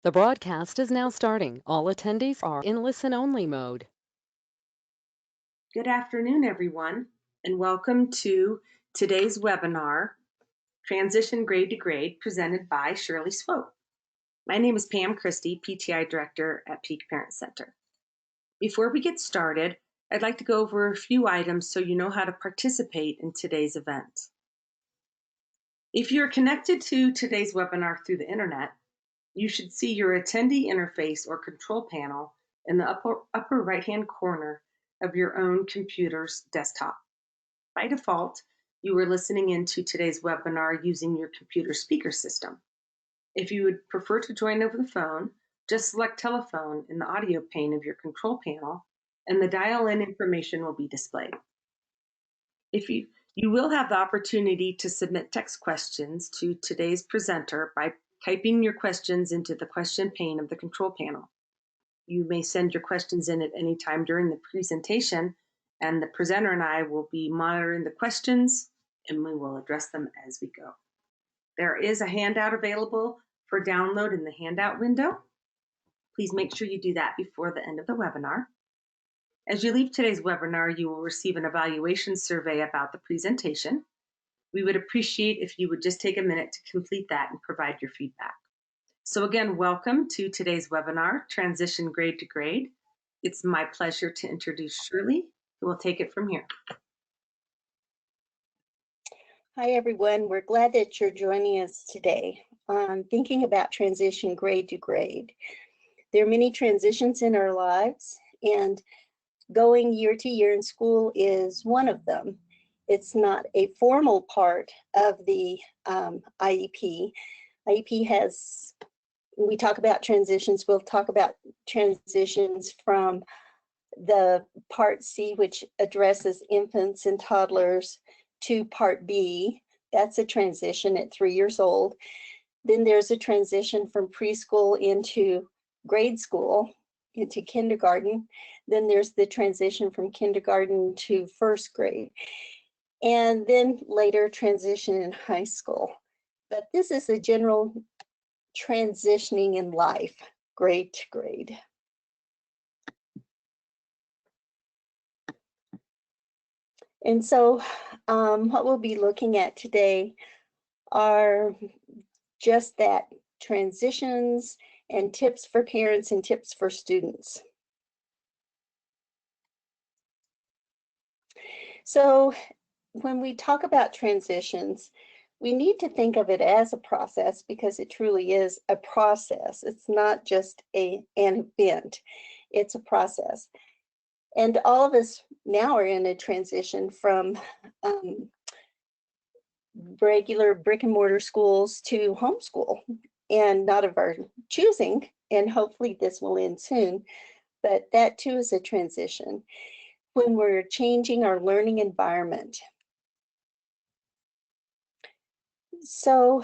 The broadcast is now starting. All attendees are in listen-only mode. Good afternoon, everyone, and welcome to today's webinar, Transition Grade to Grade, presented by Shirley Swope. My name is Pam Christie, PTI Director at Peak Parent Center. Before we get started, I'd like to go over a few items so you know how to participate in today's event. If you're connected to today's webinar through the internet, you should see your attendee interface or control panel in the upper right-hand corner of your own computer's desktop. By default, you are listening into today's webinar using your computer speaker system. If you would prefer to join over the phone, just select telephone in the audio pane of your control panel, and the dial-in information will be displayed. You will have the opportunity to submit text questions to today's presenter by typing your questions into the question pane of the control panel. You may send your questions in at any time during the presentation, and the presenter and I will be monitoring the questions, and we will address them as we go. There is a handout available for download in the handout window. Please make sure you do that before the end of the webinar. As you leave today's webinar, you will receive an evaluation survey about the presentation. We would appreciate if you would just take a minute to complete that and provide your feedback. So again, welcome to today's webinar, Transition Grade to Grade. It's my pleasure to introduce Shirley, who will take it from here. Hi, everyone. We're glad that you're joining us today on thinking about transition grade to grade. There are many transitions in our lives, and going year to year in school is one of them. It's not a formal part of the IEP. IEP has, we talk about transitions, we'll talk about transitions from the Part C, which addresses infants and toddlers, to Part B. That's a transition at 3 years old. Then there's a transition from preschool into grade school, into kindergarten. Then there's the transition from kindergarten to first grade. And then later transition in high school. But this is a general transitioning in life, grade to grade. And so what we'll be looking at today are just that, transitions and tips for parents and tips for students. So when we talk about transitions, we need to think of it as a process, because it truly is a process. It's not just an event, it's a process. And all of us now are in a transition from regular brick and mortar schools to homeschool, and not of our choosing, and hopefully this will end soon, but that too is a transition when we're changing our learning environment. So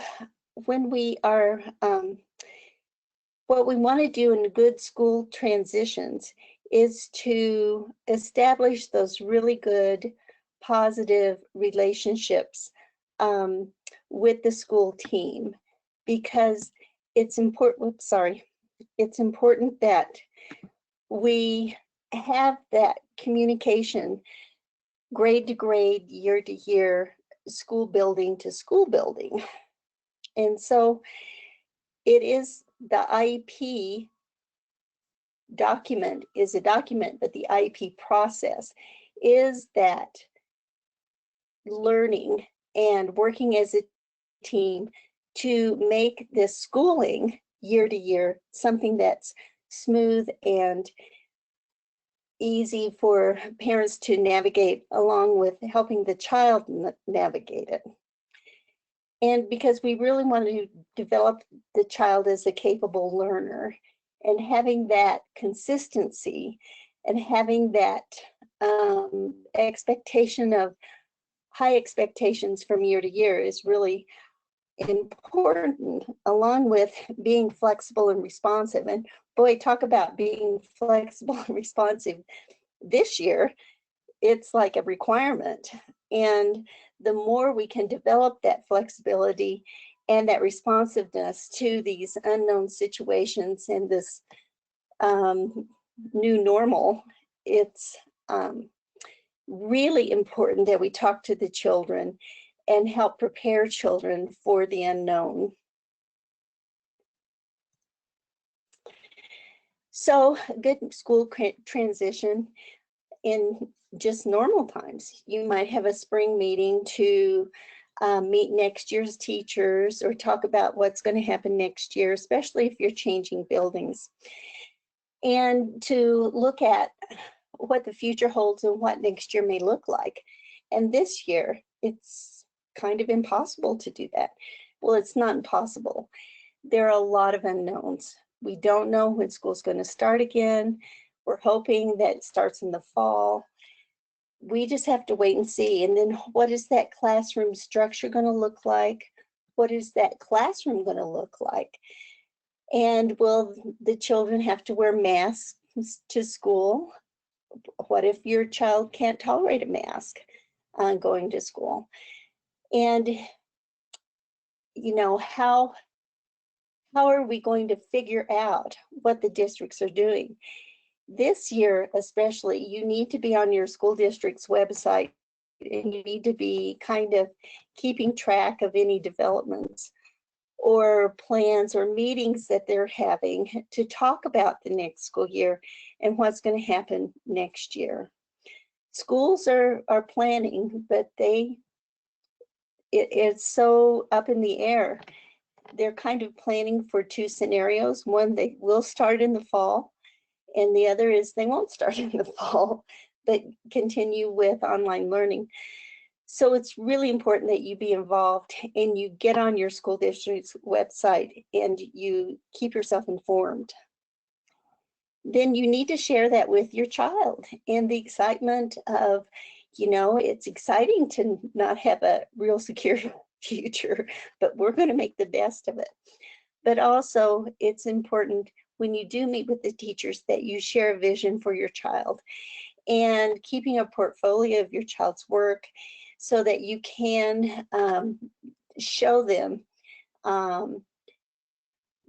when we are, what we want to do in good school transitions is to establish those really good, positive relationships with the school team, because it's important, it's important that we have that communication grade to grade, year to year, school building to school building. And so it is, the IEP document is a document, but the IEP process is that learning and working as a team to make this schooling year to year something that's smooth and easy for parents to navigate, along with helping the child navigate it. And because we really want to develop the child as a capable learner, and having that consistency and having that expectation of high expectations from year to year is really important, along with being flexible and responsive. And boy, talk about being flexible and responsive. This year, it's like a requirement. And the more we can develop that flexibility and that responsiveness to these unknown situations and this new normal. It's really important that we talk to the children and help prepare children for the unknown. So good school transition in just normal times. You might have a spring meeting to meet next year's teachers or talk about what's going to happen next year, especially if you're changing buildings. And to look at what the future holds and what next year may look like. And this year, it's kind of impossible to do that. Well, it's not impossible. There are a lot of unknowns. We don't know when school's going to start again. We're hoping that it starts in the fall. We just have to wait and see. And then what is that classroom structure going to look like? What is that classroom going to look like? And will the children have to wear masks to school? What if your child can't tolerate a mask going to school? And, you know, how are we going to figure out what the districts are doing? This year, especially, you need to be on your school district's website and you need to be kind of keeping track of any developments or plans or meetings that they're having to talk about the next school year and what's going to happen next year. Schools are planning, but it's so up in the air. They're kind of planning for two scenarios. One, they will start in the fall, and the other is they won't start in the fall, but continue with online learning. So it's really important that you be involved and you get on your school district's website and you keep yourself informed. Then you need to share that with your child and the excitement of, you know, it's exciting to not have a real secure future, but we're going to make the best of it. But also it's important when you do meet with the teachers that you share a vision for your child and keeping a portfolio of your child's work so that you can show them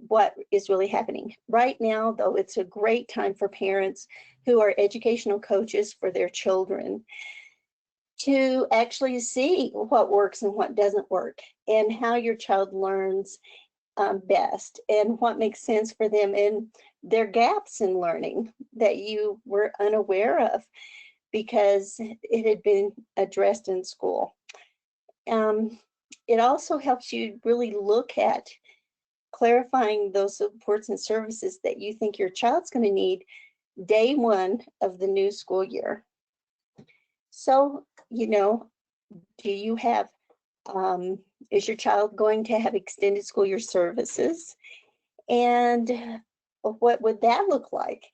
what is really happening. Right now, though, it's a great time for parents who are educational coaches for their children to actually see what works and what doesn't work and how your child learns best and what makes sense for them and their gaps in learning that you were unaware of because it had been addressed in school. It also helps you really look at clarifying those supports and services that you think your child's going to need day one of the new school year. So, you know, do you have, is your child going to have extended school year services? And what would that look like?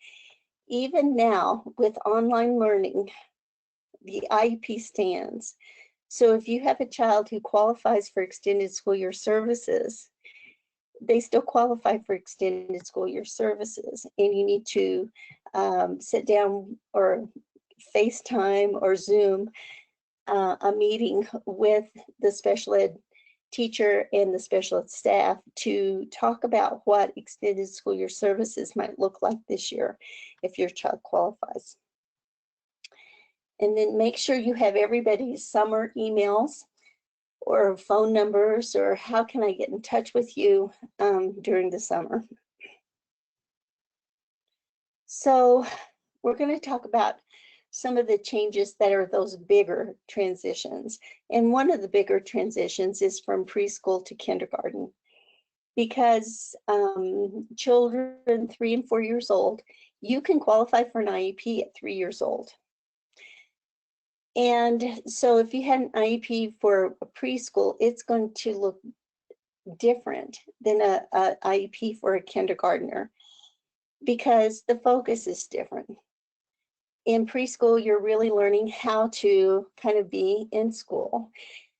Even now with online learning, the IEP stands. So if you have a child who qualifies for extended school year services, they still qualify for extended school year services, and you need to sit down or FaceTime or Zoom a meeting with the special ed teacher and the special ed staff to talk about what extended school year services might look like this year if your child qualifies. And then make sure you have everybody's summer emails or phone numbers or how can I get in touch with you during the summer. So we're going to talk about some of the changes that are those bigger transitions. And one of the bigger transitions is from preschool to kindergarten because children 3 and 4 years old, you can qualify for an IEP at 3 years old. And so if you had an IEP for a preschool, it's going to look different than a IEP for a kindergartner because the focus is different. In preschool, you're really learning how to kind of be in school.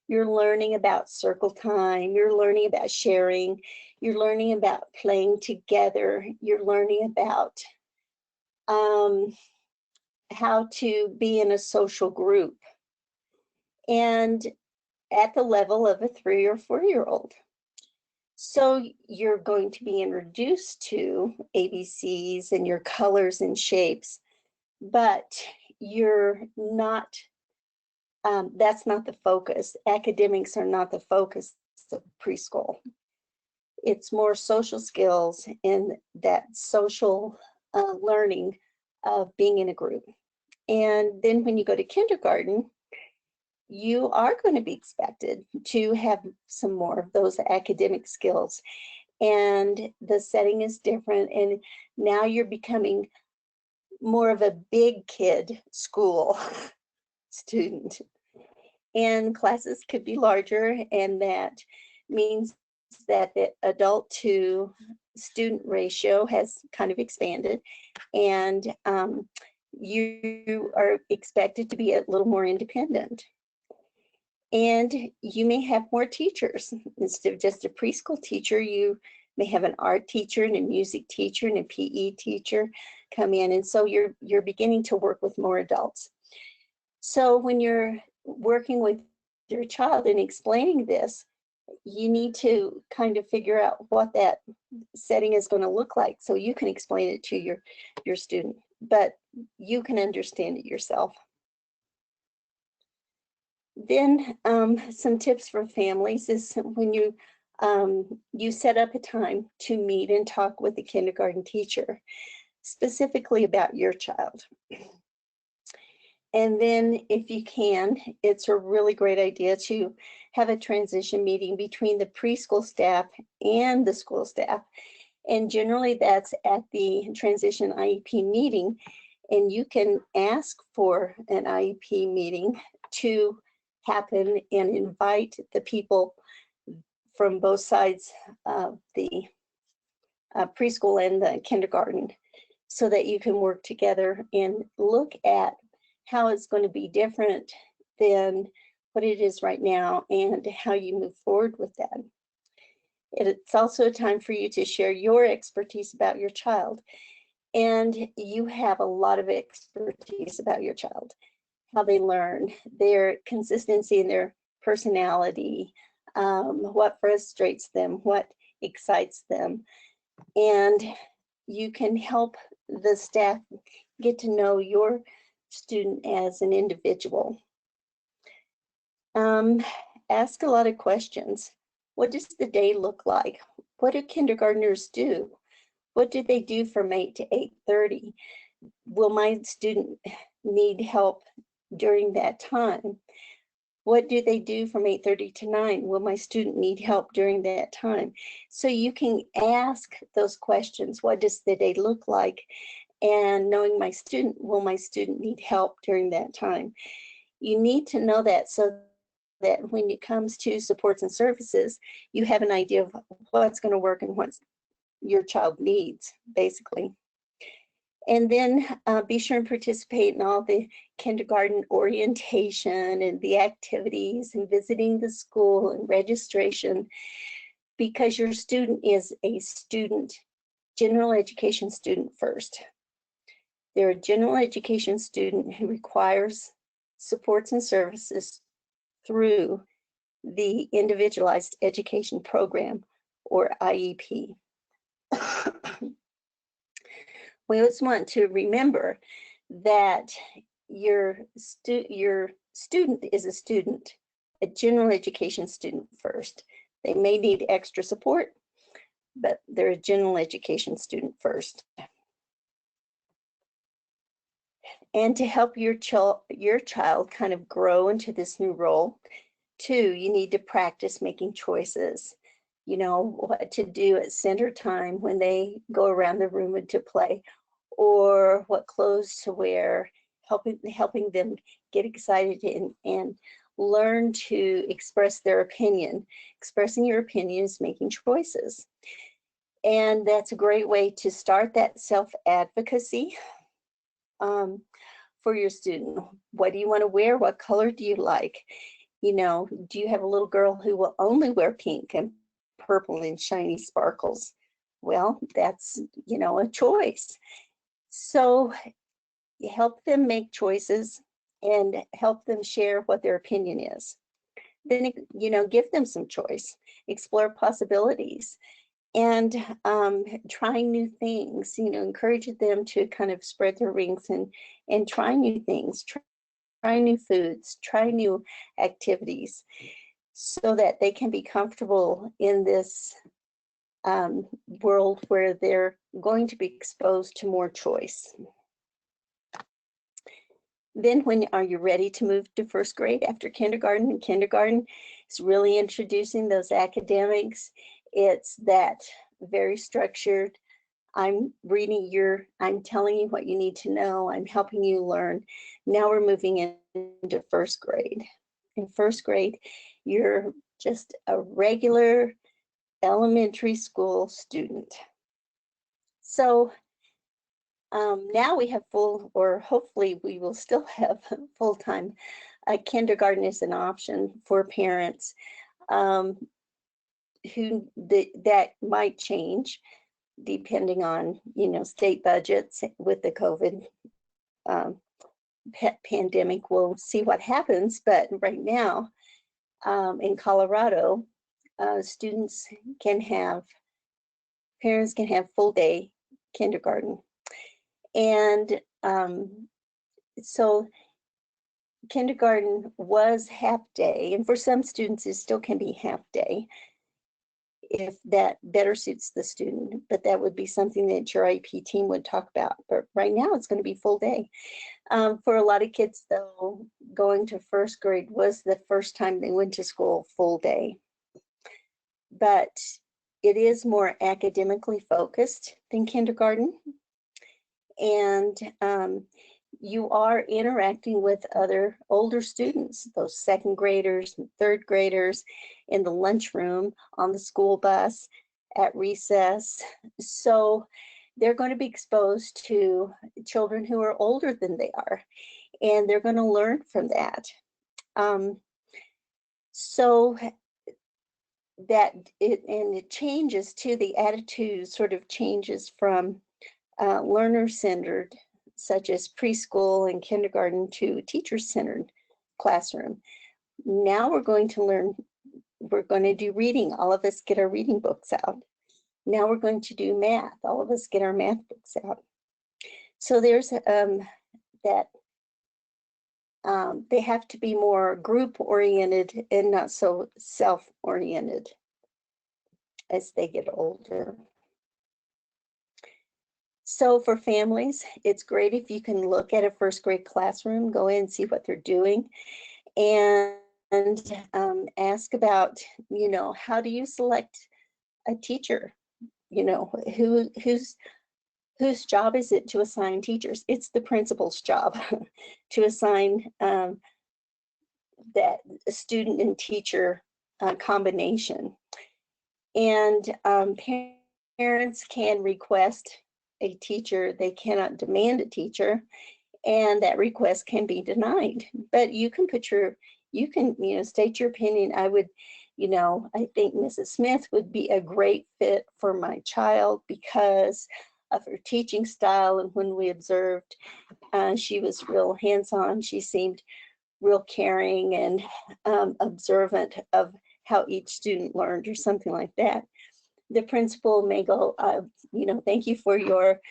You're learning about circle time, you're learning about sharing, you're learning about playing together, you're learning about how to be in a social group and at the level of a 3 or 4 year old. So you're going to be introduced to ABCs and your colors and shapes, but you're not, that's not the focus. Academics are not the focus of preschool. It's more social skills and that social learning of being in a group. And then when you go to kindergarten, you are going to be expected to have some more of those academic skills. And the setting is different. And now you're becoming more of a big kid school student. And classes could be larger, and that means that the adult to student ratio has kind of expanded, and you are expected to be a little more independent. And you may have more teachers. Instead of just a preschool teacher, you may have an art teacher and a music teacher and a PE teacher come in. And so you're beginning to work with more adults. So when you're working with your child and explaining this, you need to kind of figure out what that setting is going to look like so you can explain it to your student, but you can understand it yourself. Then some tips for families is when you set up a time to meet and talk with the kindergarten teacher, specifically about your child. And then if you can, it's a really great idea to have a transition meeting between the preschool staff and the school staff. And generally that's at the transition IEP meeting. And you can ask for an IEP meeting to happen and invite the people from both sides of the preschool and the kindergarten so that you can work together and look at how it's going to be different than what it is right now and how you move forward with that. It's also a time for you to share your expertise about your child. And you have a lot of expertise about your child, how they learn, their consistency in their personality, what frustrates them, what excites them. And you can help the staff get to know your student as an individual. Ask a lot of questions. What does the day look like? What do kindergartners do? What do they do from 8 to 8:30? Will my student need help during that time? What do they do from 8:30 to 9? Will my student need help during that time? So you can ask those questions. What does the day look like? And knowing my student, will my student need help during that time? You need to know that so that when it comes to supports and services, you have an idea of what's going to work and what your child needs, basically. And then be sure and participate in all the kindergarten orientation and the activities and visiting the school and registration, because your student is a student, general education student first. They're a general education student who requires supports and services through the Individualized Education Program, or IEP. We always want to remember that your student is a student, a general education student first. They may need extra support, but they're a general education student first. And to help your child kind of grow into this new role, too, you need to practice making choices. You know, what to do at center time when they go around the room and to play, or what clothes to wear, helping them get excited and learn to express their opinion. Expressing your opinion is making choices. And that's a great way to start that self-advocacy for your student. What do you want to wear? What color do you like? You know, do you have a little girl who will only wear pink and purple and shiny sparkles? Well, that's, you know, a choice. So you help them make choices and help them share what their opinion is. then, give them some choice, explore possibilities, and trying new things, encourage them to kind of spread their wings and try new things, try new foods, try new activities so that they can be comfortable in this world where they're going to be exposed to more choice. Then when are you ready to move to first grade after kindergarten? And kindergarten is really introducing those academics. It's that very structured, I'm telling you what you need to know, I'm helping you learn. Now we're moving into first grade. In first grade, you're just a regular elementary school student. So now we have or hopefully we will still have full-time. Kindergarten is an option for parents that might change depending on, state budgets with the COVID pandemic. We'll see what happens, but right now in Colorado, parents can have full day kindergarten. And so kindergarten was half day, and for some students it still can be half day if that better suits the student, but that would be something that your IEP team would talk about. But right now it's going to be full day. For a lot of kids though, going to first grade was the first time they went to school full day. But it is more academically focused than kindergarten. And you are interacting with other older students, those second graders and third graders in the lunchroom, on the school bus, at recess. So they're going to be exposed to children who are older than they are, and they're going to learn from that. So that it changes to the attitude, sort of changes from learner-centered, such as preschool and kindergarten, to teacher-centered classroom. Now we're going to do reading. All of us get our reading books out. Now we're going to do math. All of us get our math books out. So there's that they have to be more group-oriented and not so self-oriented as they get older. So for families, it's great if you can look at a first grade classroom, go in and see what they're doing, and ask about, how do you select a teacher? Whose job is it to assign teachers? It's the principal's job to assign that student and teacher combination. And parents can request a teacher. They cannot demand a teacher, and that request can be denied. But you can state your opinion. I think Mrs. Smith would be a great fit for my child because of her teaching style. And when we observed, she was real hands-on. She seemed real caring and observant of how each student learned, or something like that. The principal may go, thank you for your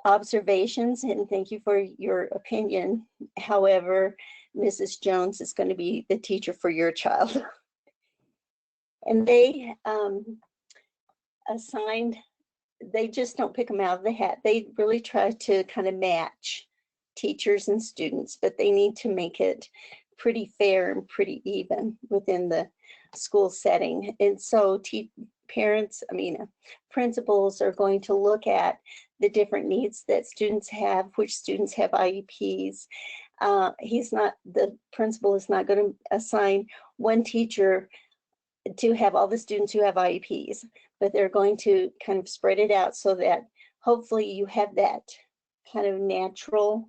observations and thank you for your opinion. However, Mrs. Jones is going to be the teacher for your child. And they they just don't pick them out of the hat. They really try to kind of match teachers and students, but they need to make it pretty fair and pretty even within the school setting. And so principals are going to look at the different needs that students have, which students have IEPs. The principal is not going to assign one teacher to have all the students who have IEPs, but they're going to kind of spread it out so that hopefully you have that kind of natural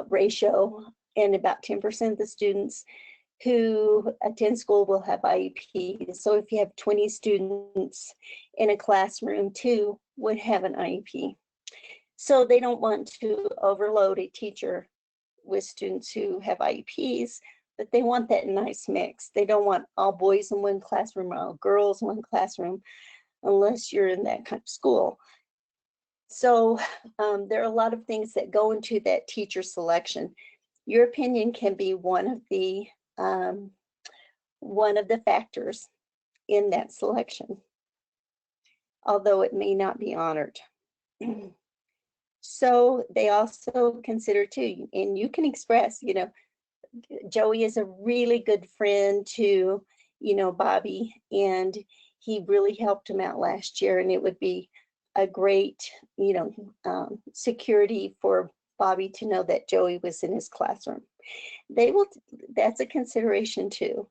ratio, and about 10% of the students who attend school will have IEPs. So if you have 20 students in a classroom, 2 would have an IEP. So they don't want to overload a teacher with students who have IEPs, but they want that nice mix. They don't want all boys in one classroom or all girls in one classroom unless you're in that kind of school. So there are a lot of things that go into that teacher selection. Your opinion can be um, one of the factors in that selection, although it may not be honored. So they also consider too, and you can express, Joey is a really good friend to, Bobby, and he really helped him out last year, and it would be a great, security for Bobby to know that Joey was in his classroom. That's a consideration too.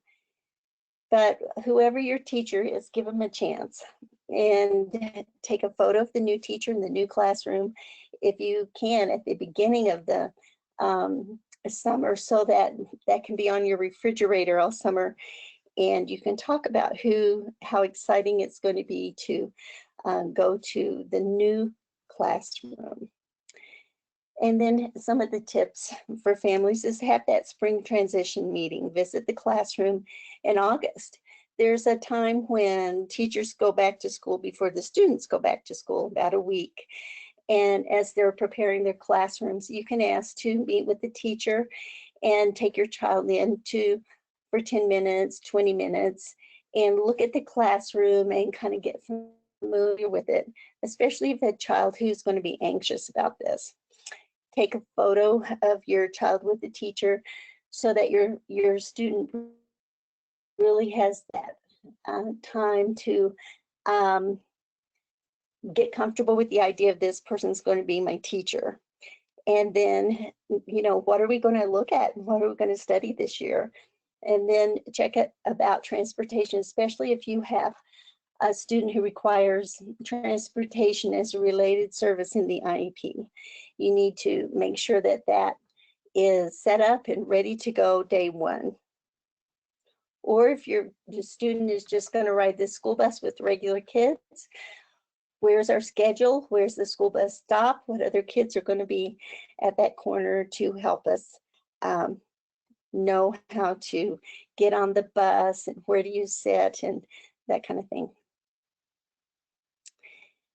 But whoever your teacher is, give them a chance and take a photo of the new teacher in the new classroom, if you can, at the beginning of the summer, so that can be on your refrigerator all summer, and you can talk about how exciting it's going to be to go to the new classroom. And then some of the tips for families is have that spring transition meeting, visit the classroom in August. There's a time when teachers go back to school before the students go back to school, about a week. And as they're preparing their classrooms, you can ask to meet with the teacher and take your child in for 10 minutes, 20 minutes, and look at the classroom and kind of get familiar with it, especially if you have a child who's going to be anxious about this. Take a photo of your child with the teacher so that your student really has that time to get comfortable with the idea of this person's going to be my teacher. And then, what are we going to look at? What are we going to study this year? And then check it about transportation, especially if you have a student who requires transportation as a related service in the IEP. You need to make sure that that is set up and ready to go day one. Or if the student is just going to ride the school bus with regular kids, where's our schedule? Where's the school bus stop? What other kids are going to be at that corner to help us know how to get on the bus and where do you sit and that kind of thing.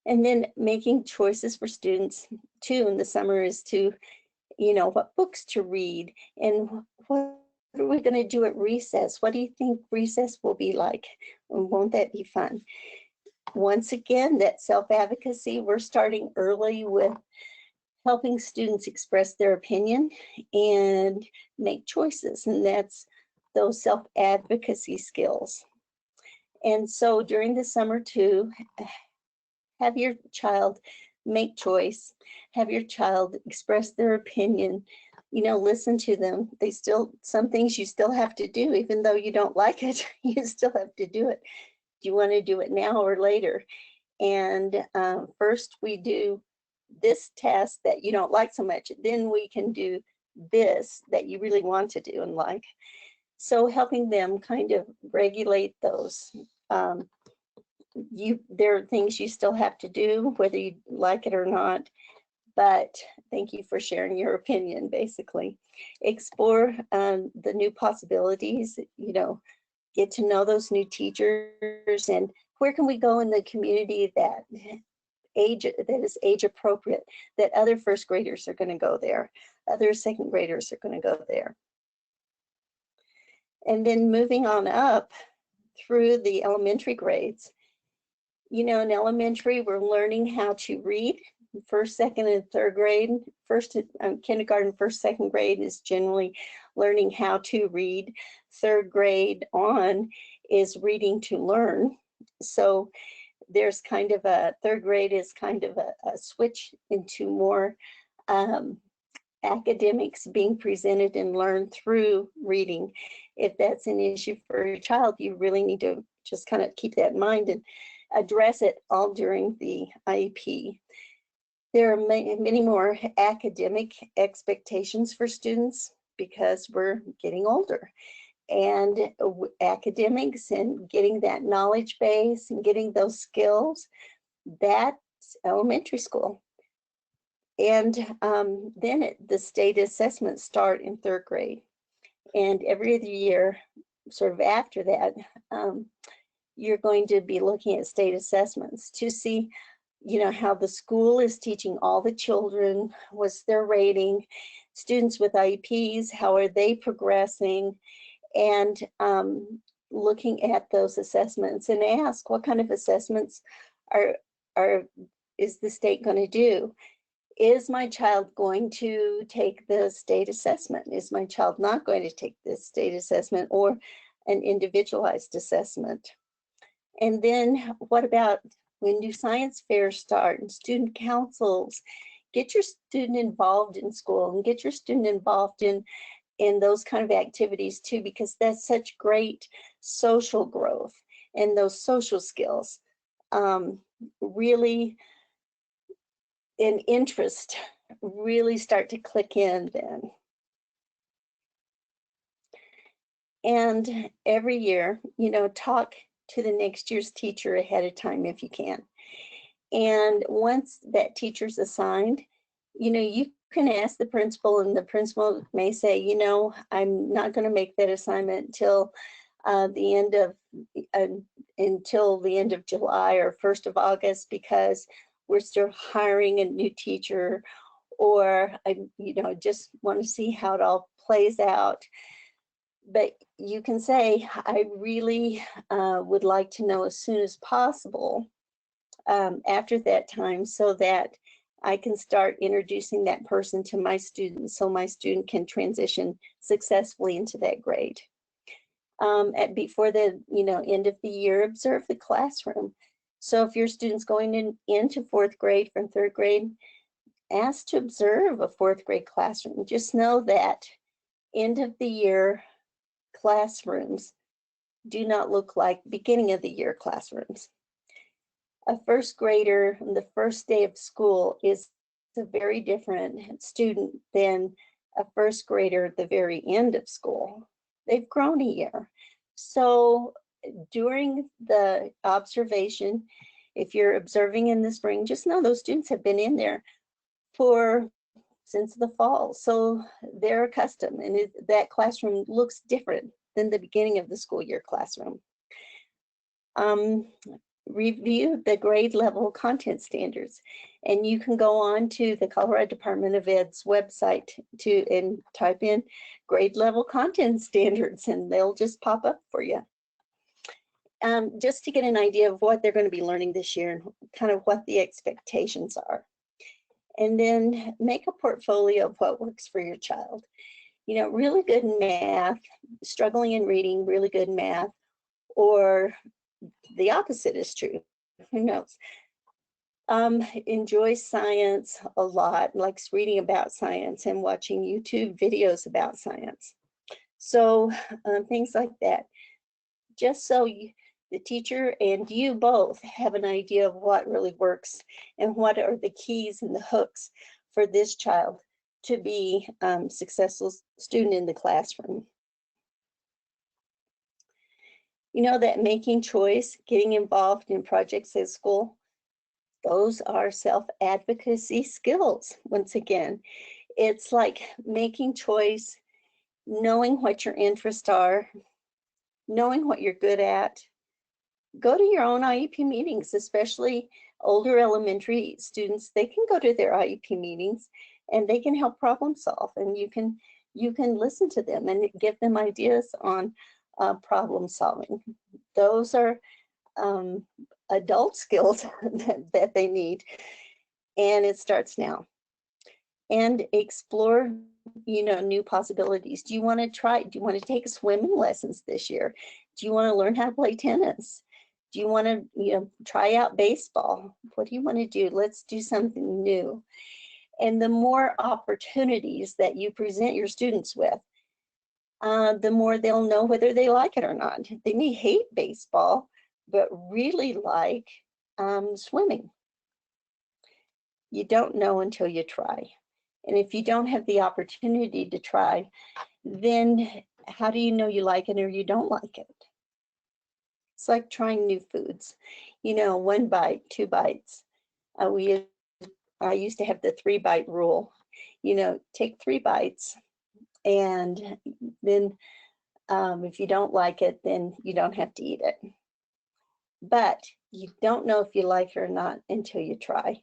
And then making choices for students too in the summer is to, what books to read and what are we going to do at recess? What do you think recess will be like? And won't that be fun? Once again, that self-advocacy, we're starting early with helping students express their opinion and make choices, and that's those self-advocacy skills. And so during the summer too, have your child make choice, have your child express their opinion, listen to them. Some things you still have to do, even though you don't like it, you still have to do it. Do you want to do it now or later? And first we do this test that you don't like so much, then we can do this that you really want to do and like. So helping them kind of regulate those. There are things you still have to do, whether you like it or not, but thank you for sharing your opinion, basically. Explore the new possibilities, get to know those new teachers, and where can we go in the community that is age appropriate, that other first graders are going to go there, other second graders are going to go there. And then moving on up through the elementary grades, in elementary, we're learning how to read. First, second, and third grade. Kindergarten, first, second grade is generally learning how to read. Third grade on is reading to learn. So there's kind of third grade is kind of a switch into more academics being presented and learned through reading. If that's an issue for your child, you really need to just kind of keep that in mind and address it all during the IEP. There are many more academic expectations for students because we're getting older, and academics and getting that knowledge base and getting those skills, that's elementary school. And then the state assessments start in third grade. And every other year, sort of after that, you're going to be looking at state assessments to see, how the school is teaching all the children, what's their rating, students with IEPs, how are they progressing, and looking at those assessments and ask what kind of assessments are are is the state going to do? Is my child going to take the state assessment? Is my child not going to take this state assessment or an individualized assessment? And then what about when do science fairs start and student councils? Get your student involved in school and get your student involved in those kind of activities too, because that's such great social growth, and those social skills really, in interest, really start to click in then. And every year, talk to the next year's teacher ahead of time if you can. And once that teacher's assigned, you can ask the principal, and the principal may say, I'm not going to make that assignment until the end of July or 1st of August, because we're still hiring a new teacher, or I just want to see how it all plays out. But you can say, I really would like to know as soon as possible after that time, so that I can start introducing that person to my students, so my student can transition successfully into that grade. Before the end of the year, observe the classroom. So if your student's going into 4th grade from 3rd grade, ask to observe a 4th grade classroom. Just know that end of the year classrooms do not look like beginning of the year classrooms. A 1st grader on the first day of school is a very different student than a 1st grader at the very end of school. They've grown a year. So during the observation, if you're observing in the spring, just know those students have been in there since the fall. So they're accustomed, and that classroom looks different than the beginning of the school year classroom. Review the grade level content standards, and you can go on to the Colorado Department of Ed's website and type in grade level content standards, and they'll just pop up for you. Just to get an idea of what they're going to be learning this year and kind of what the expectations are. And then make a portfolio of what works for your child. Really good in math, struggling in reading, really good in math, or the opposite is true. Who knows? Enjoys science a lot, likes reading about science and watching YouTube videos about science. So things like that. Just so the teacher and you both have an idea of what really works and what are the keys and the hooks for this child to be a successful student in the classroom. That making choice, getting involved in projects at school, those are self-advocacy skills. Once again, it's like making choice, knowing what your interests are, knowing what you're good at. Go to your own IEP meetings, especially older elementary students. They can go to their IEP meetings and they can help problem solve, and you can listen to them and give them ideas on problem solving. Those are adult skills that they need, and it starts now. And explore new possibilities. Do you want to take swimming lessons this year? Do you want to learn how to play tennis? Do you want to try out baseball? What do you want to do? Let's do something new. And the more opportunities that you present your students with, the more they'll know whether they like it or not. They may hate baseball, but really like swimming. You don't know until you try. And if you don't have the opportunity to try, then how do you know you like it or you don't like it? It's like trying new foods. 1 bite, 2 bites. I used to have the 3-bite rule. Take 3 bites And then if you don't like it, then you don't have to eat it. But you don't know if you like it or not until you try.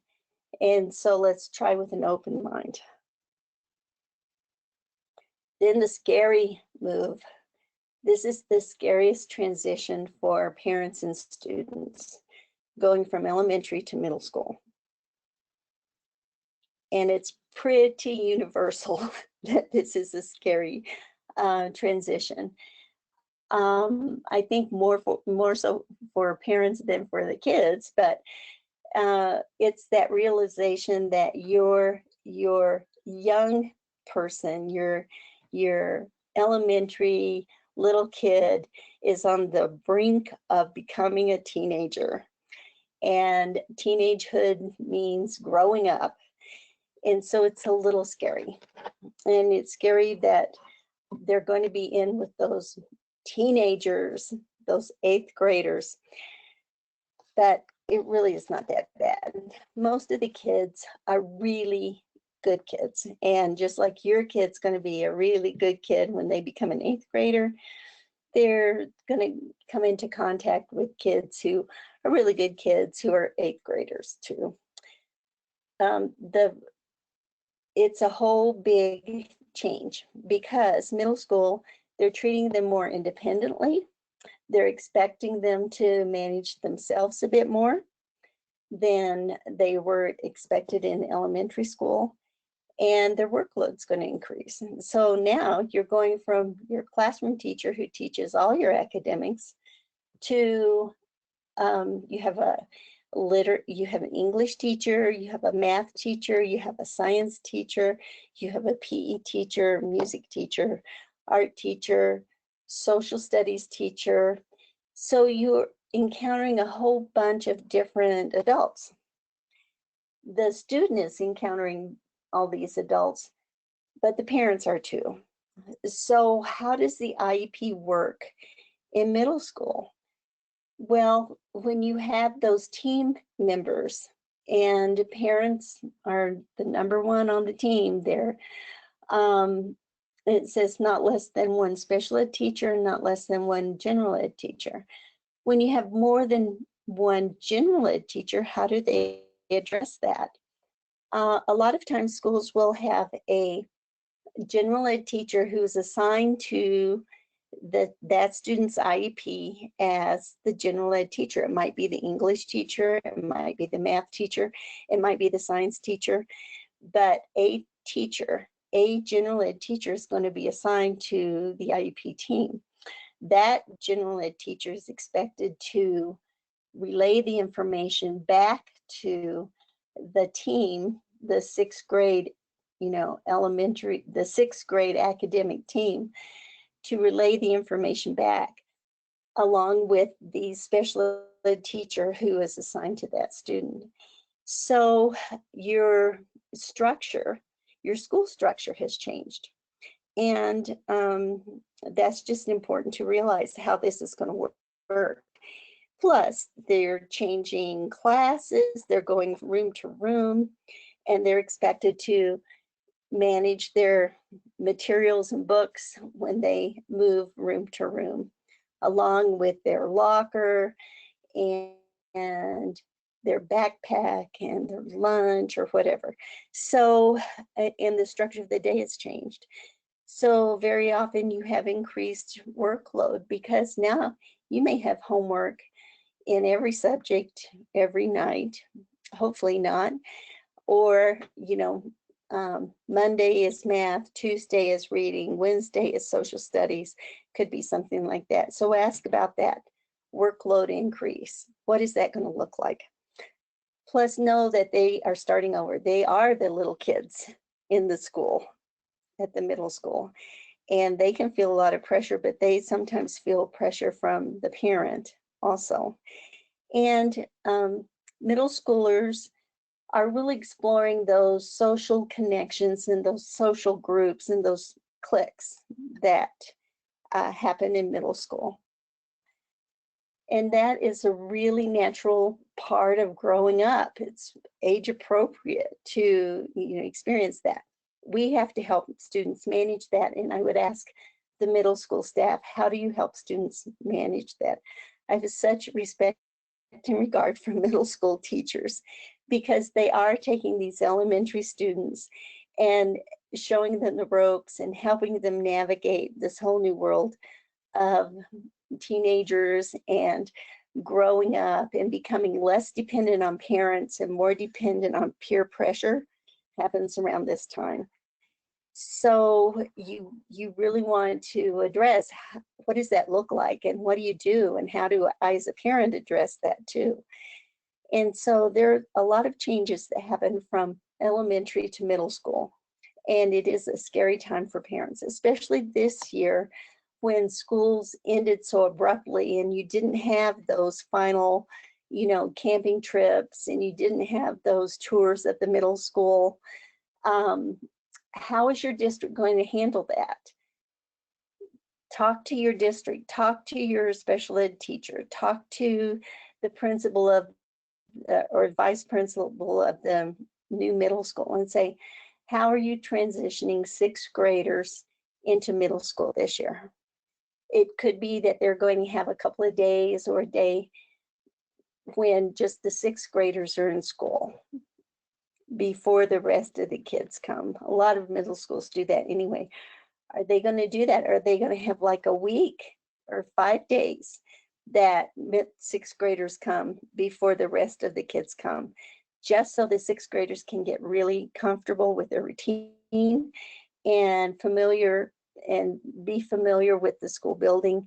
And so let's try with an open mind. Then the scary move. This is the scariest transition for parents and students, going from elementary to middle school. And it's pretty universal that this is a scary transition. I think more so for parents than for the kids, but it's that realization that your young person, your elementary little kid is on the brink of becoming a teenager. And teenagehood means growing up. And so it's a little scary. And it's scary that they're going to be in with those teenagers, those eighth graders, that it really is not that bad. Most of the kids are really good kids. And just like your kid's going to be a really good kid when they become an eighth grader, they're going to come into contact with kids who are really good kids who are eighth graders too. It's a whole big change because middle school, they're treating them more independently. They're expecting them to manage themselves a bit more than they were expected in elementary school, and their workload's going to increase. And so now you're going from your classroom teacher who teaches all your academics to you have an English teacher, you have a math teacher, you have a science teacher, you have a PE teacher, music teacher, art teacher, social studies teacher. So you're encountering a whole bunch of different adults. The student is encountering all these adults, but the parents are too. So how does the IEP work in middle school? Well, when you have those team members and parents are the number one on the team, it says not less than one special ed teacher, not less than one general ed teacher. When you have more than one general ed teacher, how do they address that? A lot of times schools will have a general ed teacher who's assigned to that student's IEP as the general ed teacher. It might be the English teacher, it might be the math teacher, it might be the science teacher, but a general ed teacher is going to be assigned to the IEP team. That general ed teacher is expected to relay the information back to the team, the sixth grade, the sixth grade academic team, to relay the information back along with the special ed teacher who is assigned to that student. So your school structure has changed. And that's just important to realize how this is going to work. Plus, they're changing classes, they're going room to room, and they're expected to manage their materials and books when they move room to room, along with their locker and their backpack and their lunch or whatever. So, and the structure of the day has changed. So very often you have increased workload because now you may have homework in every subject every night, hopefully not, or, Monday is math, Tuesday is reading, Wednesday is social studies, could be something like that. So ask about that workload increase. What is that going to look like? Plus know that they are starting over. They are the little kids in the school, at the middle school, and they can feel a lot of pressure, but they sometimes feel pressure from the parent also. And middle schoolers are really exploring those social connections and those social groups and those cliques that happen in middle school. And that is a really natural part of growing up. It's age appropriate to experience that. we have to help students manage that. And I would ask the middle school staff, how do you help students manage that? I have such respect and regard for middle school teachers because they are taking these elementary students and showing them the ropes and helping them navigate this whole new world of teenagers and growing up and becoming less dependent on parents and more dependent on peer pressure happens around this time. So you really want to address what does that look like and what do you do and how do I as a parent address that too? And so there are a lot of changes that happen from elementary to middle school. And it is a scary time for parents, especially this year when schools ended so abruptly and you didn't have those final, camping trips and you didn't have those tours at the middle school. How is your district going to handle that? Talk to your district, talk to your special ed teacher, talk to the principal of or vice principal of the new middle school and say, how are you transitioning sixth graders into middle school this year? It could be that they're going to have a couple of days or a day when just the sixth graders are in school before the rest of the kids come. A lot of middle schools do that anyway. Are they going to do that? Are they going to have like a week or 5 days that sixth graders come before the rest of the kids come, just so the sixth graders can get really comfortable with their routine and be familiar with the school building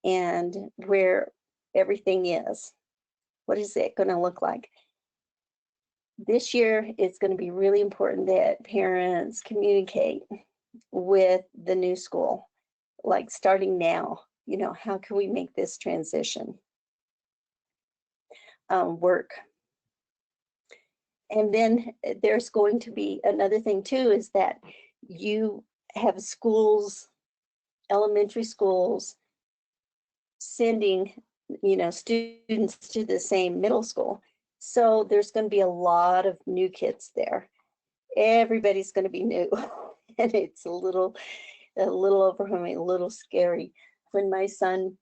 and where everything is? What is it going to look like? This year, it's going to be really important that parents communicate with the new school, like starting now. How can we make this transition work? And then there's going to be another thing too, is that you have schools, elementary schools, sending, students to the same middle school. So there's going to be a lot of new kids there. Everybody's going to be new. And it's a little overwhelming, a little scary. When my son,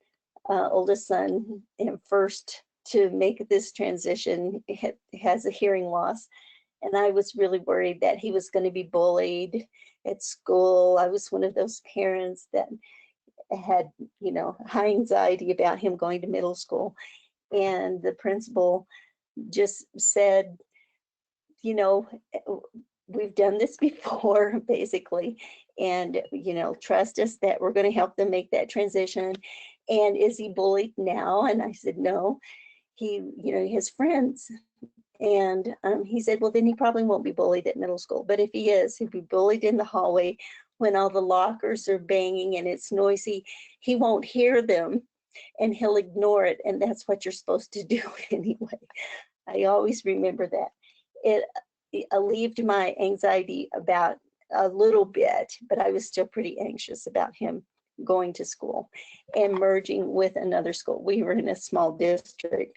oldest son, and first to make this transition, has a hearing loss. And I was really worried that he was going to be bullied at school. I was one of those parents that had, high anxiety about him going to middle school. And the principal just said, we've done this before, basically, and, trust us that we're going to help them make that transition. And is he bullied now? And I said, no, he has friends. And he said, well, then he probably won't be bullied at middle school. But if he is, he'll be bullied in the hallway when all the lockers are banging and it's noisy. He won't hear them and he'll ignore it. And that's what you're supposed to do anyway. I always remember that. It alleviated my anxiety about a little bit, but I was still pretty anxious about him going to school and merging with another school. We were in a small district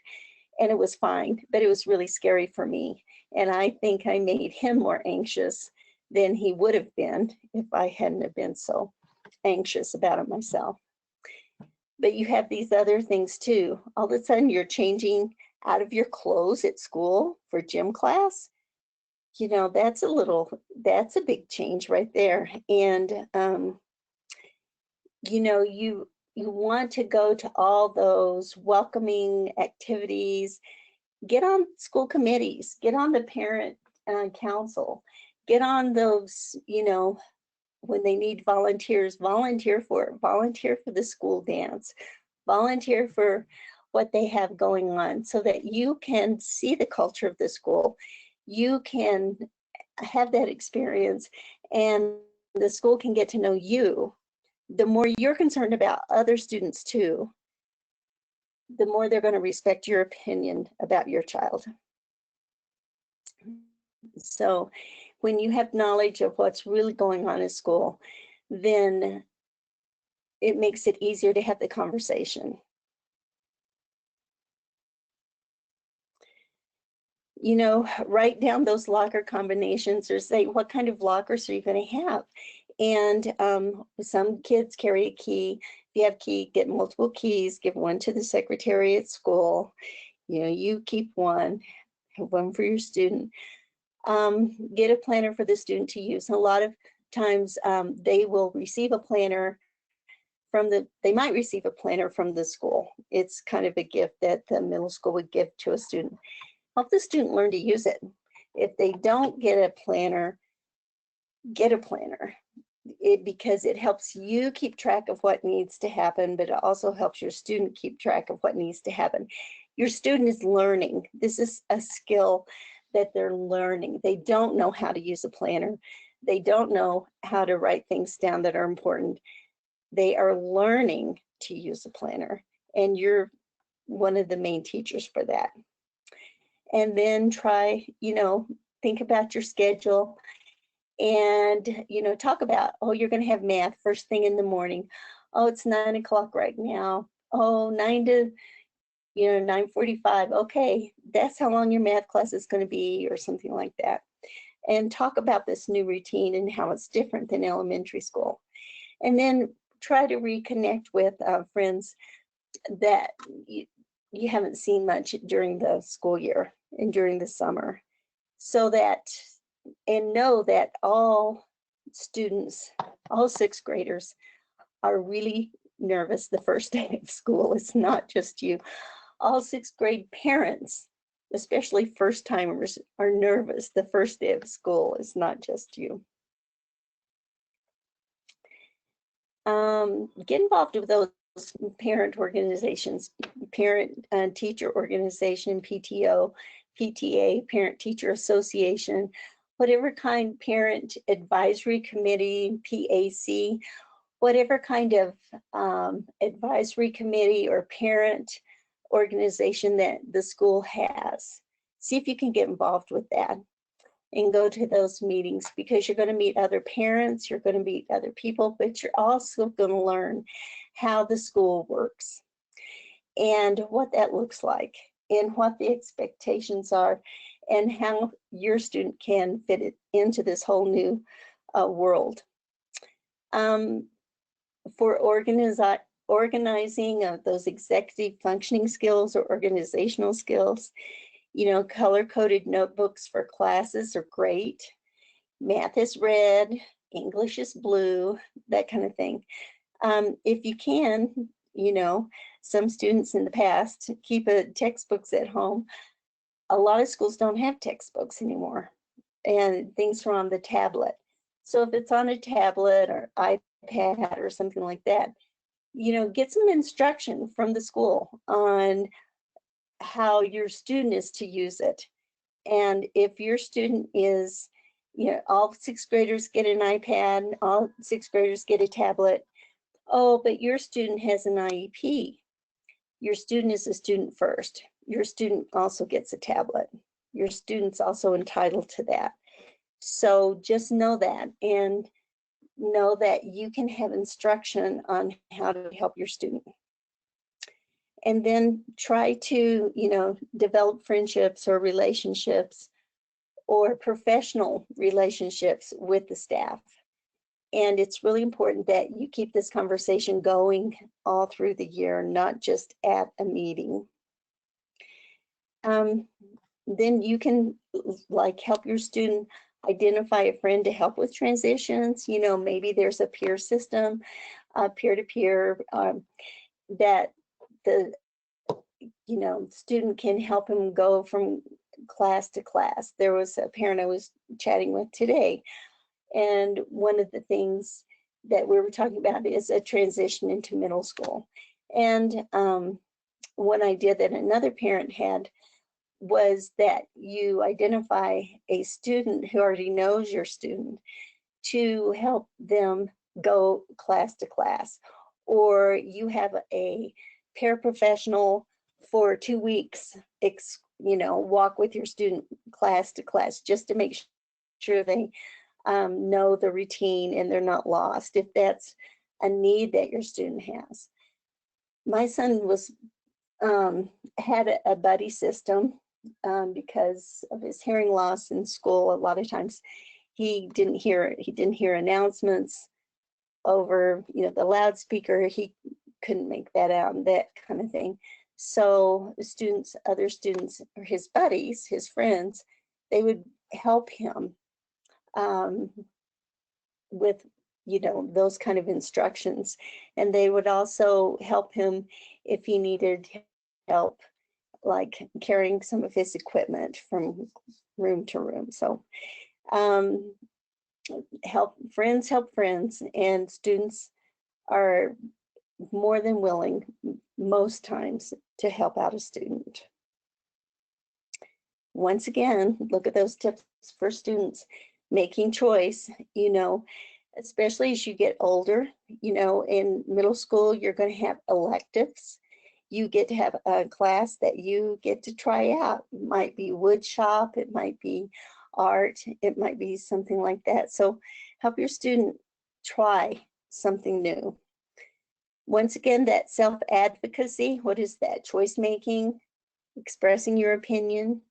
and it was fine, but it was really scary for me. And I think I made him more anxious than he would have been if I hadn't have been so anxious about it myself. But you have these other things too. All of a sudden you're changing out of your clothes at school for gym class. That's a big change right there. And, you want to go to all those welcoming activities, get on school committees, get on the parent council, get on those, when they need volunteers, volunteer for it, volunteer for the school dance, volunteer for what they have going on so that you can see the culture of the school. You can have that experience and the school can get to know you. The more you're concerned about other students too, the more they're going to respect your opinion about your child. So when you have knowledge of what's really going on in school, then it makes it easier to have the conversation. Write down those locker combinations or say, what kind of lockers are you going to have? And some kids carry a key. If you have a key, get multiple keys, give one to the secretary at school. You keep one, have one for your student. Get a planner for the student to use. A lot of times they will receive a planner they might receive a planner from the school. It's kind of a gift that the middle school would give to a student. Help the student learn to use it. If they don't get a planner, get a planner. Because it helps you keep track of what needs to happen, but it also helps your student keep track of what needs to happen. Your student is learning. This is a skill that they're learning. They don't know how to use a planner. They don't know how to write things down that are important. They are learning to use a planner, and you're one of the main teachers for that. And then try, think about your schedule and, talk about, oh, you're going to have math first thing in the morning. Oh, it's 9 o'clock right now. Oh, 9 to, 9:45. Okay, that's how long your math class is going to be, or something like that. And talk about this new routine and how it's different than elementary school. And then try to reconnect with friends that you haven't seen much during the school year and during the summer, and know that all students, all sixth graders, are really nervous the first day of school. It's not just you. All sixth grade parents, especially first timers, are nervous the first day of school. It's not just you. Get involved with those parent organizations, parent and teacher organization, PTO, PTA, parent teacher association, whatever kind, parent advisory committee, PAC, whatever kind of advisory committee or parent organization that the school has. See if you can get involved with that and go to those meetings, because you're going to meet other parents, you're going to meet other people, but you're also going to learn how the school works and what that looks like and what the expectations are and how your student can fit it into this whole new world. For organizing those executive functioning skills or organizational skills, color-coded notebooks for classes are great. Math is red, English is blue, that kind of thing. If you can, some students in the past keep textbooks at home. A lot of schools don't have textbooks anymore, and things are on the tablet. So if it's on a tablet or iPad or something like that, get some instruction from the school on how your student is to use it. And if your student is, all sixth graders get an iPad, all sixth graders get a tablet. Oh, but your student has an IEP. Your student is a student first. Your student also gets a tablet. Your student's also entitled to that. So just know that, and know that you can have instruction on how to help your student. And then try to, develop friendships or relationships or professional relationships with the staff. And it's really important that you keep this conversation going all through the year, not just at a meeting. Then you can help your student identify a friend to help with transitions. Maybe there's a peer system, peer-to-peer, that the student can help him go from class to class. There was a parent I was chatting with today, and one of the things that we were talking about is a transition into middle school. And one idea that another parent had was that you identify a student who already knows your student to help them go class to class, or you have a paraprofessional for 2 weeks, walk with your student class to class just to make sure they know the routine and they're not lost, if that's a need that your student has. My son had a buddy system because of his hearing loss in school. A lot of times he didn't hear announcements over, the loudspeaker. He couldn't make that out and that kind of thing. So other students, or his buddies, his friends, they would help him with, those kind of instructions. And they would also help him if he needed help, like carrying some of his equipment from room to room. So help friends, and students are more than willing most times to help out a student. Once again, look at those tips for students making choice, especially as you get older. In middle school, you're going to have electives. You get to have a class that you get to try out. It might be wood shop, it might be art, it might be something like that. So help your student try something new. Once again, that self-advocacy, what is that? Choice making, expressing your opinion,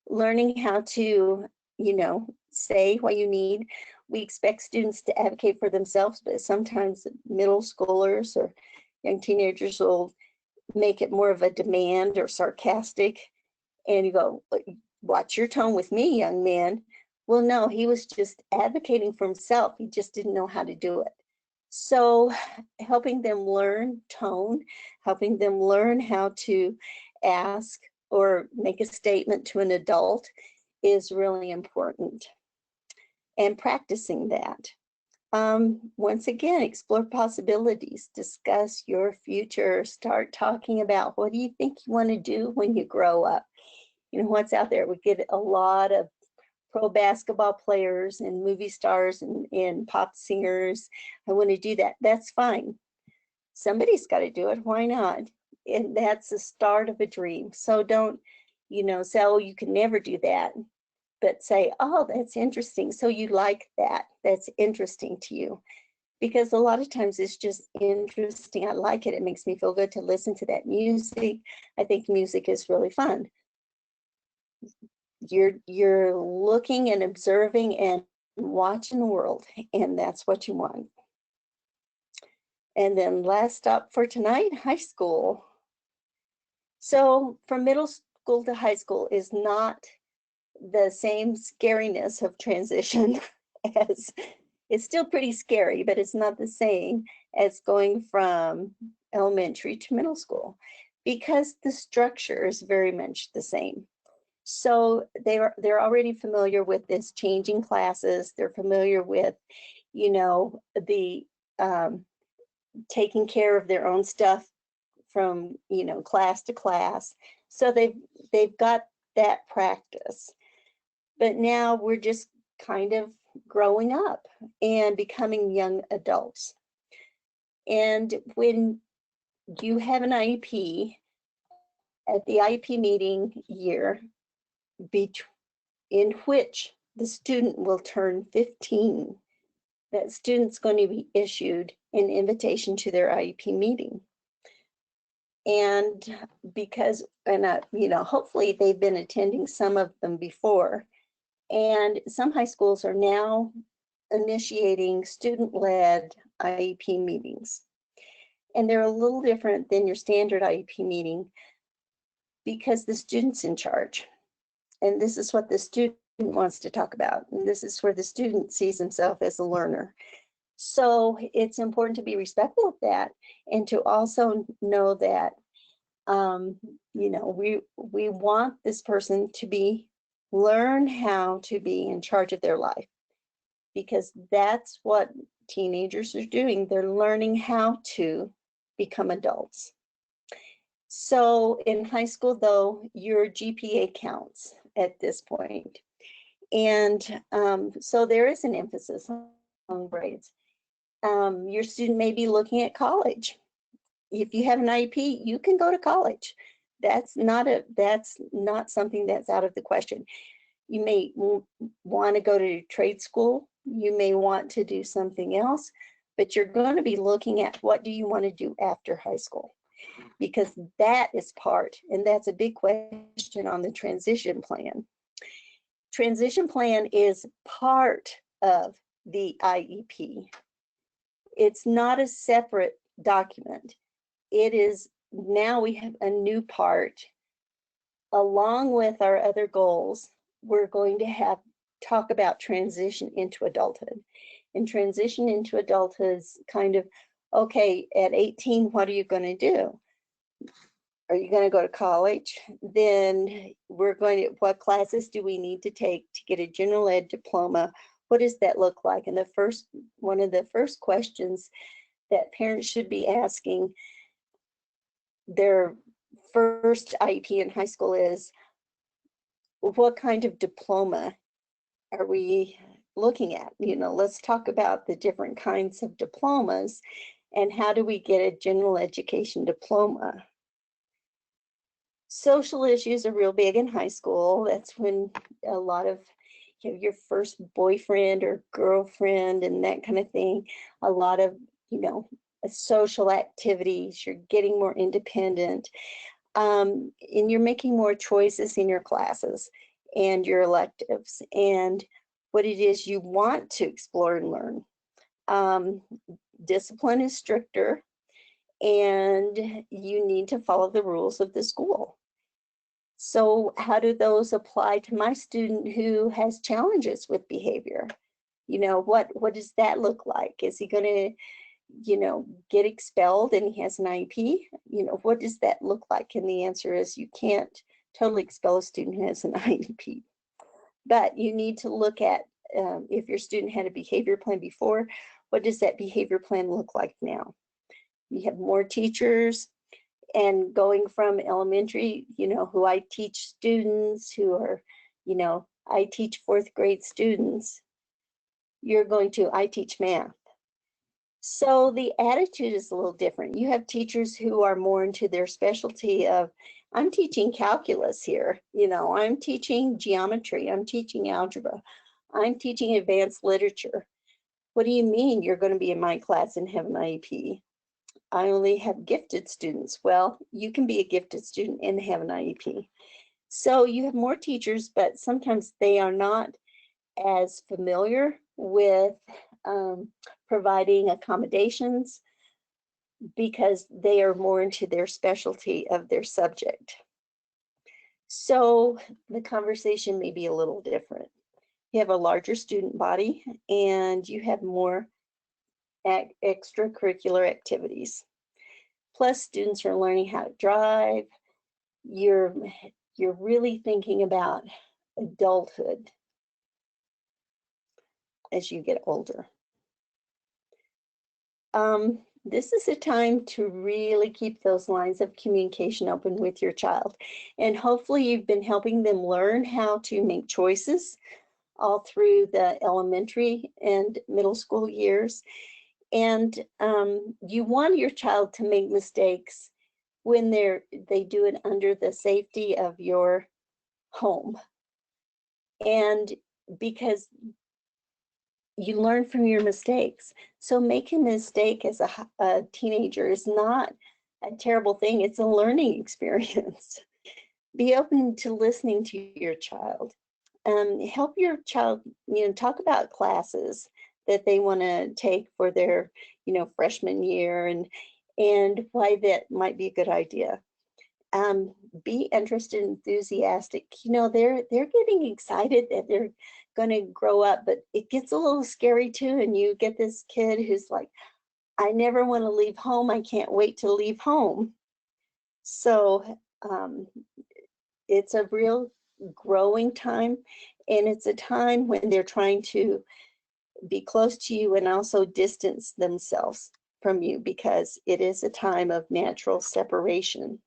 learning how to, say what you need. We expect students to advocate for themselves, but sometimes middle schoolers or young teenagers will make it more of a demand or sarcastic. And you go, watch your tone with me, young man. Well, no, he was just advocating for himself. He just didn't know how to do it. So helping them learn tone, helping them learn how to ask or make a statement to an adult is really important. And practicing that. Once again, explore possibilities, discuss your future, start talking about what do you think you want to do when you grow up? What's out there. We get a lot of pro basketball players and movie stars and pop singers. I want to do that. That's fine. Somebody's got to do it. Why not? And that's the start of a dream. So don't, say, oh, you can never do that. But say, oh, that's interesting. So you like that. That's interesting to you. Because a lot of times it's just interesting. I like it. It makes me feel good to listen to that music. I think music is really fun. You're looking and observing and watching the world, and that's what you want. And then last stop for tonight, high school. So from middle school to high school is not the same scariness of transition as, it's still pretty scary, but it's not the same as going from elementary to middle school because the structure is very much the same. So they're already familiar with this changing classes. They're familiar with, the taking care of their own stuff from, class to class. So they've got that practice. But now we're just kind of growing up and becoming young adults. And when you have an IEP, at the IEP meeting year, in which the student will turn 15, that student's going to be issued an invitation to their IEP meeting. And hopefully they've been attending some of them before. And some high schools are now initiating student-led IEP meetings. And they're a little different than your standard IEP meeting because the student's in charge. And this is what the student wants to talk about. And this is where the student sees himself as a learner. So it's important to be respectful of that and to also know that, we want this person to learn how to be in charge of their life, because that's what teenagers are doing. They're learning how to become adults. So in high school, though, your GPA counts at this point. And so there is an emphasis on grades. Your student may be looking at college. If you have an IEP, you can go to college. That's not something that's out of the question. You may want to go to trade school. You may want to do something else, but you're going to be looking at what do you want to do after high school. because that is part, and that's a big question on the transition plan. Transition plan is part of the IEP. It's not a separate document. It is, now we have a new part. Along with our other goals, we're going to talk about transition into adulthood. And transition into adulthood is kind of, okay, at 18, what are you going to do? Are you going to go to college? Then what classes do we need to take to get a general ed diploma? What does that look like? And one of the first questions that parents should be asking their first IEP in high school is, what kind of diploma are we looking at? Let's talk about the different kinds of diplomas and how do we get a general education diploma. Social issues are real big in high school. That's when a lot of your first boyfriend or girlfriend and that kind of thing, a lot of, social activities, you're getting more independent, and you're making more choices in your classes and your electives and what it is you want to explore and learn. Discipline is stricter, and you need to follow the rules of the school. So how do those apply to my student who has challenges with behavior? What does that look like? Is he going to, get expelled and he has an IEP? What does that look like? And the answer is you can't totally expel a student who has an IEP. But you need to look at, if your student had a behavior plan before, what does that behavior plan look like now? You have more teachers, and going from elementary, who I teach students who are, I teach fourth grade students, I teach math. So the attitude is a little different. You have teachers who are more into their specialty of, I'm teaching calculus here, I'm teaching geometry, I'm teaching algebra, I'm teaching advanced literature. What do you mean you're going to be in my class and have an IEP? I only have gifted students. Well, you can be a gifted student and have an IEP. So you have more teachers, but sometimes they are not as familiar with providing accommodations because they are more into their specialty of their subject. So the conversation may be a little different. You have a larger student body and you have more extracurricular activities. Plus, students are learning how to drive. You're really thinking about adulthood as you get older. This is a time to really keep those lines of communication open with your child. And hopefully you've been helping them learn how to make choices all through the elementary and middle school years. And you want your child to make mistakes when they do it under the safety of your home. And because you learn from your mistakes. So making a mistake as a teenager is not a terrible thing. It's a learning experience. Be open to listening to your child. Help your child, talk about classes that they want to take for their, freshman year and why that might be a good idea. Be interested, enthusiastic. They're getting excited that they're going to grow up, but it gets a little scary too. And you get this kid who's like, I never want to leave home. I can't wait to leave home. So it's a real growing time, and it's a time when they're trying to be close to you and also distance themselves from you because it is a time of natural separation.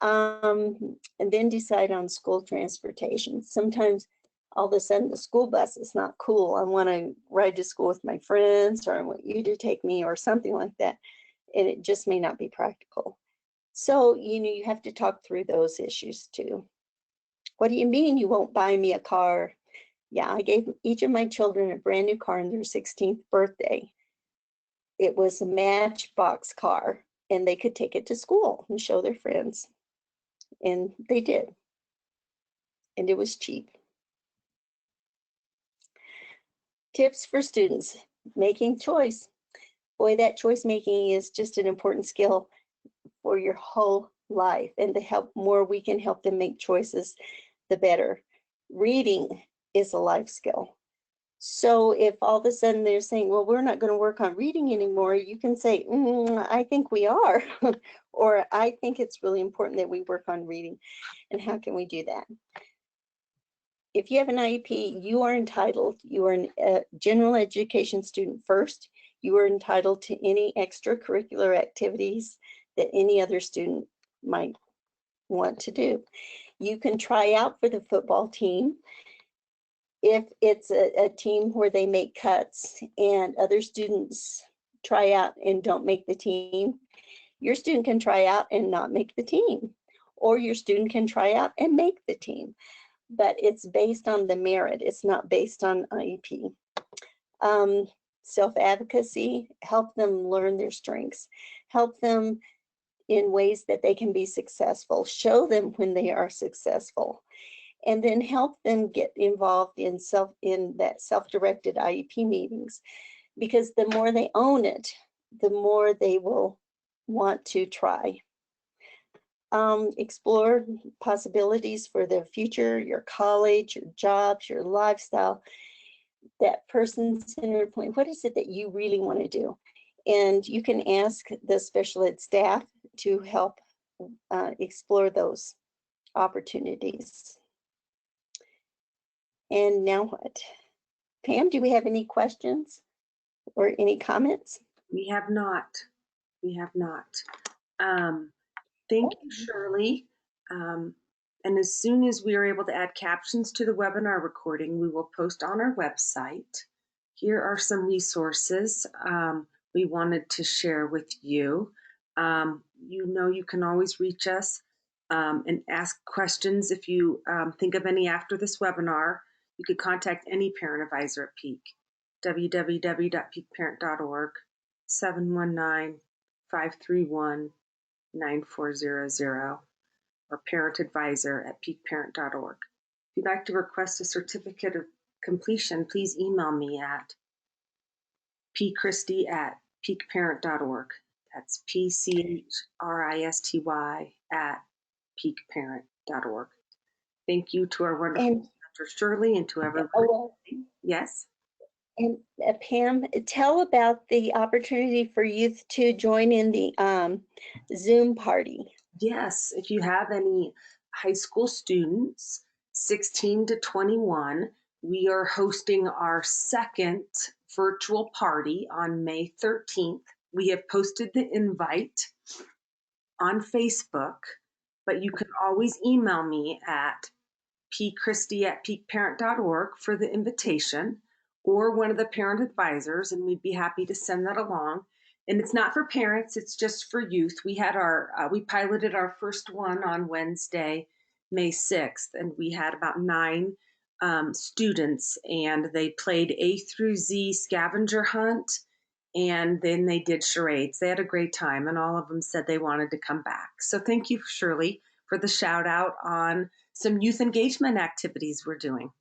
And then decide on school transportation. Sometimes all of a sudden the school bus is not cool. I want to ride to school with my friends, or I want you to take me, or something like that. And it just may not be practical. So, you have to talk through those issues too. What do you mean you won't buy me a car? Yeah, I gave each of my children a brand new car on their 16th birthday. It was a Matchbox car, and they could take it to school and show their friends. And they did. And it was cheap. Tips for students making choice. Boy, that choice making is just an important skill for your whole life. And the more we can help them make choices, the better. Reading is a life skill. So if all of a sudden they're saying, well, we're not going to work on reading anymore, you can say, I think we are. Or I think it's really important that we work on reading. And how can we do that? If you have an IEP, you are entitled, you are a general education student first, you are entitled to any extracurricular activities that any other student might want to do. You can try out for the football team. If it's a team where they make cuts and other students try out and don't make the team, your student can try out and not make the team, or your student can try out and make the team. But it's based on the merit. It's not based on IEP. Self-advocacy, help them learn their strengths, help them in ways that they can be successful, show them when they are successful, and then help them get involved in that self-directed IEP meetings, because the more they own it, the more they will want to try. Explore possibilities for the future, your college, your jobs, your lifestyle, that person-centered point. What is it that you really want to do? And you can ask the special ed staff to help explore those opportunities. And now what? Pam, do we have any questions or any comments? We have not. We have not. Thank you, Shirley. And as soon as we are able to add captions to the webinar recording, we will post on our website. Here are some resources we wanted to share with you. You can always reach us and ask questions if you think of any after this webinar. You could contact any parent advisor at Peak, www.peakparent.org, 719-531-9400, or parent advisor at peakparent.org. If you'd like to request a certificate of completion, please email me at pchristy@peakparent.org. That's PCHRISTY@peakparent.org. Thank you to our wonderful Dr. Shirley and to everyone. Yes? And Pam, tell about the opportunity for youth to join in the Zoom party. Yes, if you have any high school students, 16 to 21, we are hosting our second virtual party on May 13th. We have posted the invite on Facebook, but you can always email me at pchristy@peakparent.org for the invitation, or one of the parent advisors, and we'd be happy to send that along. And it's not for parents, it's just for youth. We piloted our first one on Wednesday, May 6th, and we had about 9 students, and they played A through Z scavenger hunt, and then they did charades. They had a great time, and all of them said they wanted to come back. So thank you, Shirley, for the shout out on some youth engagement activities we're doing.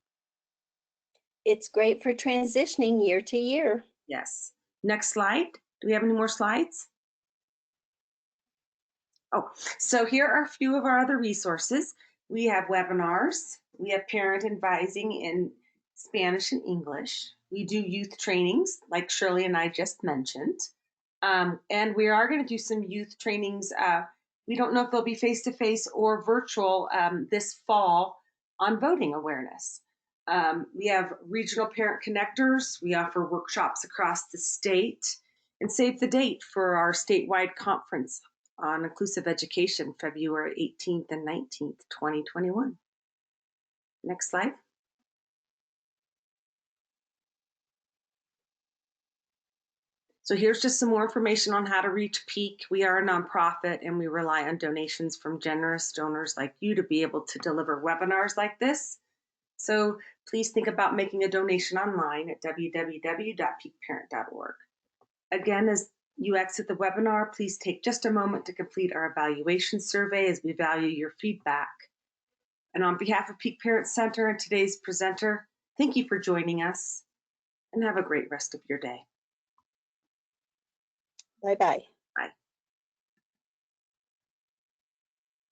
It's great for transitioning year to year. Yes. Next slide. Do we have any more slides? Oh, so here are a few of our other resources. We have webinars. We have parent advising in Spanish and English. We do youth trainings, like Shirley and I just mentioned. And we are going to do some youth trainings. We don't know if they'll be face-to-face or virtual this fall on voting awareness. We have regional parent connectors. We offer workshops across the state, and save the date for our statewide conference on inclusive education, February 18th and 19th, 2021. Next slide. So here's just some more information on how to reach Peak. We are a nonprofit, and we rely on donations from generous donors like you to be able to deliver webinars like this. So please think about making a donation online at www.peakparent.org. Again, as you exit the webinar, please take just a moment to complete our evaluation survey as we value your feedback. And on behalf of Peak Parent Center and today's presenter, thank you for joining us and have a great rest of your day. Bye-bye.